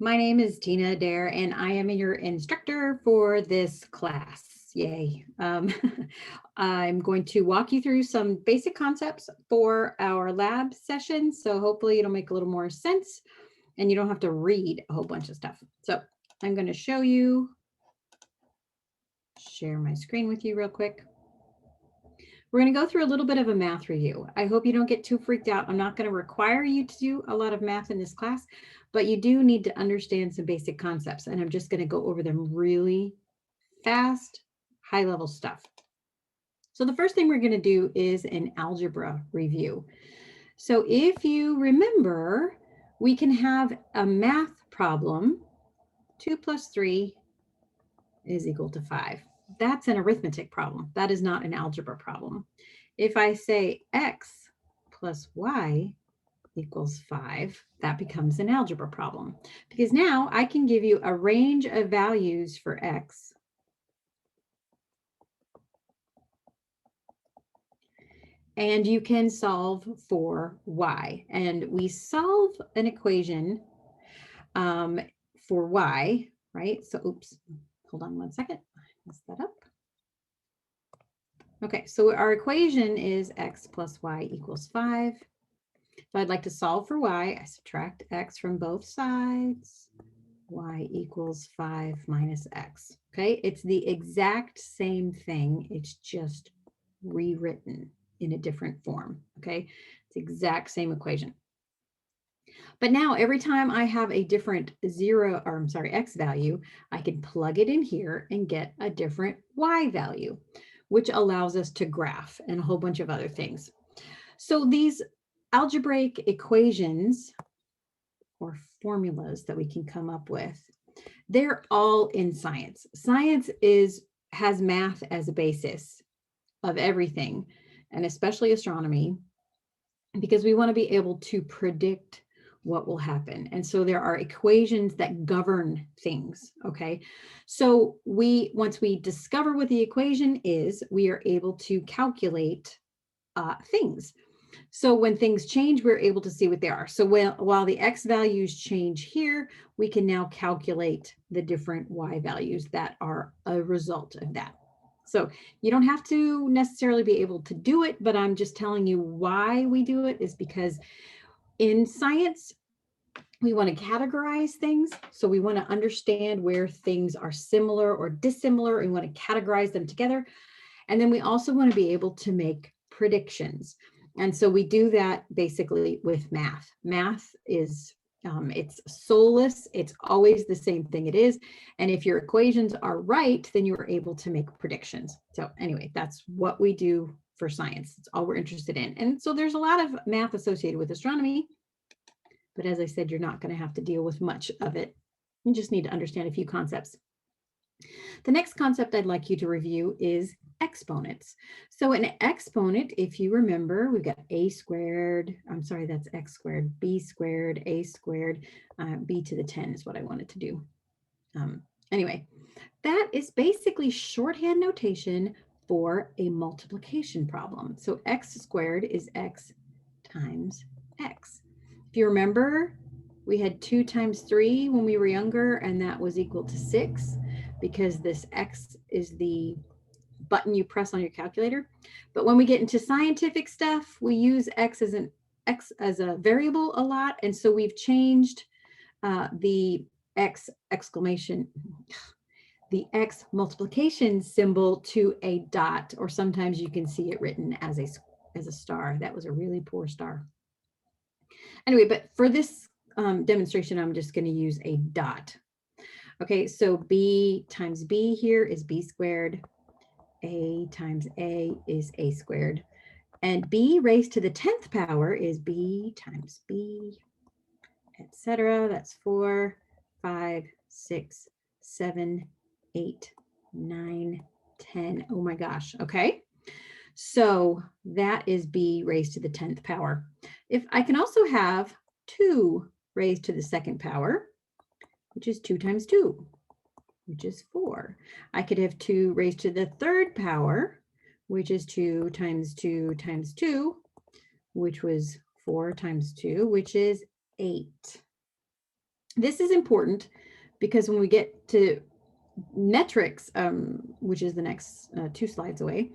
My name is Tina Adair, and I am your instructor for this class. Yay. I'm going to walk you through some basic concepts for our lab session. So hopefully it'll make a little more sense and you don't have to read a whole bunch of stuff. So I'm going to show you, share my screen with you real quick. We're going to go through a little bit of a math review. I hope you don't get too freaked out. I'm not going to require you to do a lot of math in this class, but you do need to understand some basic concepts. And I'm just going to go over them really fast, high level stuff. So the first thing we're going to do is an algebra review. So if you remember, we can have a math problem, 2 plus 3 is equal to 5. That's an arithmetic problem. That is not an algebra problem. If I say x plus y equals 5, that becomes an algebra problem, because now I can give you a range of values for x and you can solve for y. And we solve an equation for y, right? So, oops, hold on one second. I messed that up. Okay, so our equation is x plus y equals 5. So I'd like to solve for y. I subtract x from both sides. Y equals 5 minus x. Okay, it's the exact same thing. It's just rewritten in a different form. Okay, it's the exact same equation. But now every time I have a different x value, I can plug it in here and get a different y value, which allows us to graph and a whole bunch of other things. So these algebraic equations or formulas that we can come up with, they're all in science. Science has math as a basis of everything, and especially astronomy, because we want to be able to predict what will happen. And so there are equations that govern things, okay? So once we discover what the equation is, we are able to calculate things. So when things change, we're able to see what they are. So while the x values change here, we can now calculate the different y values that are a result of that. So you don't have to necessarily be able to do it, but I'm just telling you why we do it is because in science, we want to categorize things. So we want to understand where things are similar or dissimilar, and we want to categorize them together. And then we also want to be able to make predictions. And so we do that basically with math. Math is, it's soulless. It's always the same thing it is. And if your equations are right, then you're able to make predictions. So anyway, that's what we do for science. It's all we're interested in. And so there's a lot of math associated with astronomy. But as I said, you're not going to have to deal with much of it. You just need to understand a few concepts. The next concept I'd like you to review is exponents. So an exponent, if you remember, we've got a squared, I'm sorry, that's x squared, b squared, a squared, b to the 10 is what I wanted to do. Anyway, that is basically shorthand notation for a multiplication problem. So x squared is x times x. If you remember, we had 2 times 3 when we were younger, and that was equal to 6 because this x is the button you press on your calculator. But when we get into scientific stuff, we use x as a variable a lot, and so we've changed the x multiplication symbol to a dot, or sometimes you can see it written as a star. That was a really poor star. Anyway, but for this demonstration, I'm just going to use a dot. Okay, so b times b here is b squared. A times a is a squared. And b raised to the 10th power is b times b, etc. That's 4, 5, 6, 7, 8, 9, 10. Oh my gosh, okay. So that is b raised to the 10th power. If I can also have 2 raised to the 2nd power, which is 2 times 2, which is 4. I could have 2 raised to the 3rd power, which is 2 times 2 times 2, which was 4 times 2, which is 8. This is important because when we get to metrics, which is the next 2 slides away,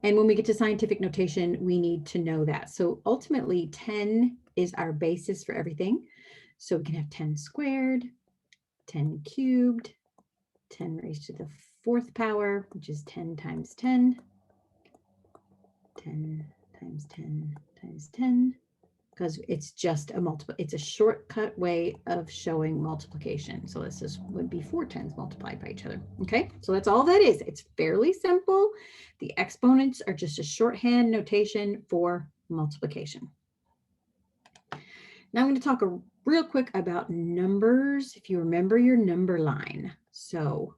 and when we get to scientific notation, we need to know that. So ultimately 10 is our basis for everything. So we can have 10 squared, 10 cubed, 10 raised to the 4th power, which is 10 times 10, 10 times 10 times 10, because it's just a multiple. It's a shortcut way of showing multiplication. So this would be 4 10s multiplied by each other. Okay, so that's all that is. It's fairly simple. The exponents are just a shorthand notation for multiplication. Now I'm going to talk real quick about numbers. If you remember your number line. So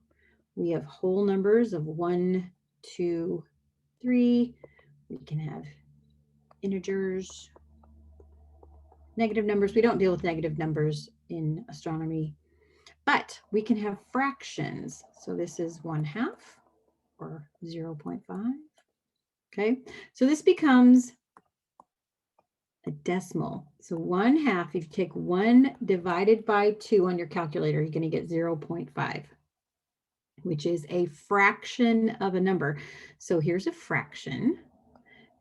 we have whole numbers of 1, 2, 3. We can have integers, negative numbers. We don't deal with negative numbers in astronomy, but we can have fractions. So this is 1/2 or 0.5. Okay, so this becomes a decimal. So 1/2, if you take 1 divided by 2 on your calculator, you're going to get 0.5, which is a fraction of a number. So here's a fraction.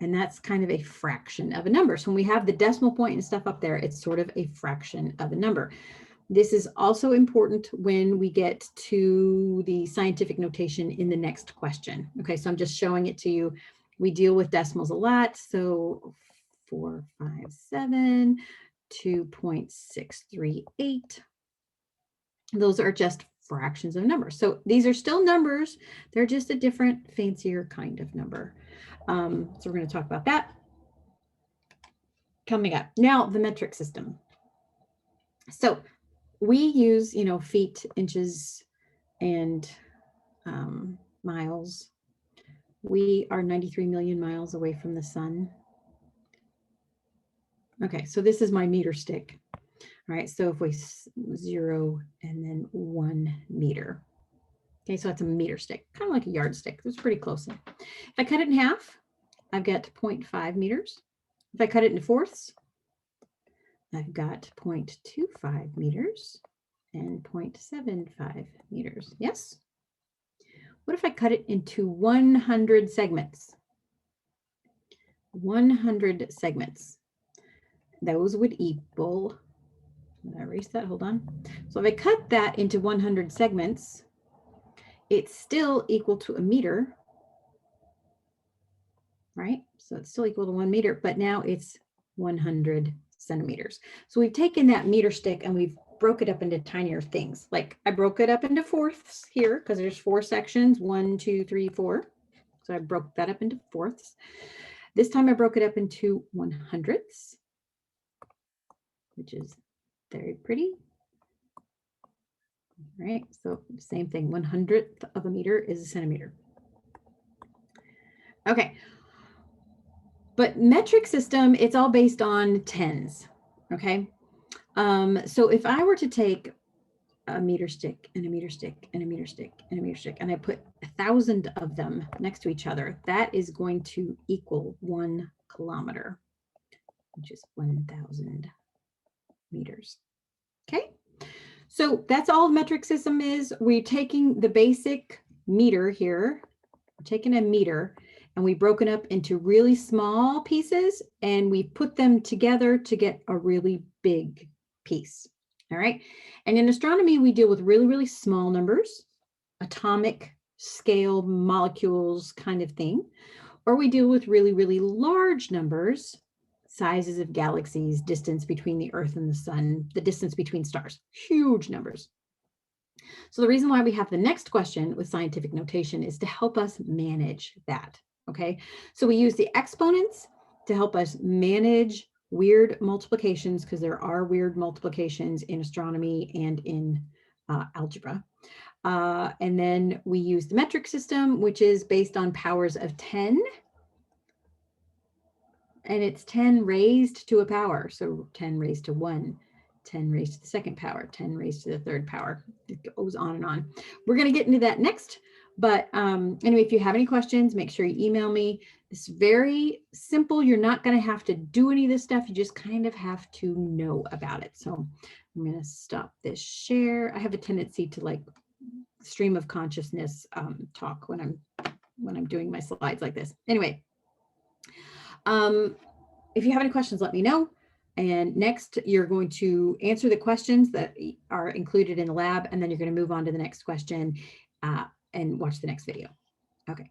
And that's kind of a fraction of a number. So when we have the decimal point and stuff up there, it's sort of a fraction of a number. This is also important when we get to the scientific notation in the next question. Okay, so I'm just showing it to you. We deal with decimals a lot. So 457, 2.638. Those are just fractions of numbers. So these are still numbers. They're just a different, fancier kind of number. So we're going to talk about that coming up. Now, the metric system. So we use, feet, inches, and miles. We are 93 million miles away from the sun. Okay, so this is my meter stick. All right, so if we 0 and then 1 meter. Okay, so that's a meter stick, kind of like a yardstick. It's pretty close. If I cut it in half, I've got 0.5 meters. If I cut it into fourths, I've got 0.25 meters and 0.75 meters. Yes? What if I cut it into 100 segments? 100 segments. Those would equal, did I erase that? Hold on. So if I cut that into 100 segments, it's still equal to a meter, right? So it's still equal to 1 meter, but now it's 100 centimeters. So we've taken that meter stick and we've broke it up into tinier things. Like I broke it up into fourths here because there's 4 sections, 1, 2, 3, 4. So I broke that up into fourths. This time I broke it up into 100ths, which is very pretty. All right, so same thing, 100th of a meter is a centimeter. Okay, but metric system, it's all based on tens, okay? So if I were to take a meter stick and a meter stick and a meter stick and a meter stick, and I put 1,000 of them next to each other, that is going to equal 1 kilometer, which is 1,000 meters. Okay, so that's all metric system is. We're taking the basic meter here, we're taking a meter, and we've broken up into really small pieces, and we put them together to get a really big piece. All right. And in astronomy, we deal with really, really small numbers, atomic scale molecules kind of thing, or we deal with really, really large numbers, sizes of galaxies, distance between the Earth and the sun, the distance between stars, huge numbers. So the reason why we have the next question with scientific notation is to help us manage that. Okay. So we use the exponents to help us manage weird multiplications, because there are weird multiplications in astronomy and in algebra. And then we use the metric system, which is based on powers of 10. And it's 10 raised to a power. So 10 raised to 1, 10 raised to the second power, 10 raised to the third power. It goes on and on. We're going to get into that next. But anyway, if you have any questions, make sure you email me. It's very simple. You're not going to have to do any of this stuff. You just kind of have to know about it. So I'm going to stop this share. I have a tendency to like stream of consciousness talk when I'm doing my slides like this. Anyway, if you have any questions, let me know. And next, you're going to answer the questions that are included in the lab, and then you're going to move on to the next question and watch the next video. Okay.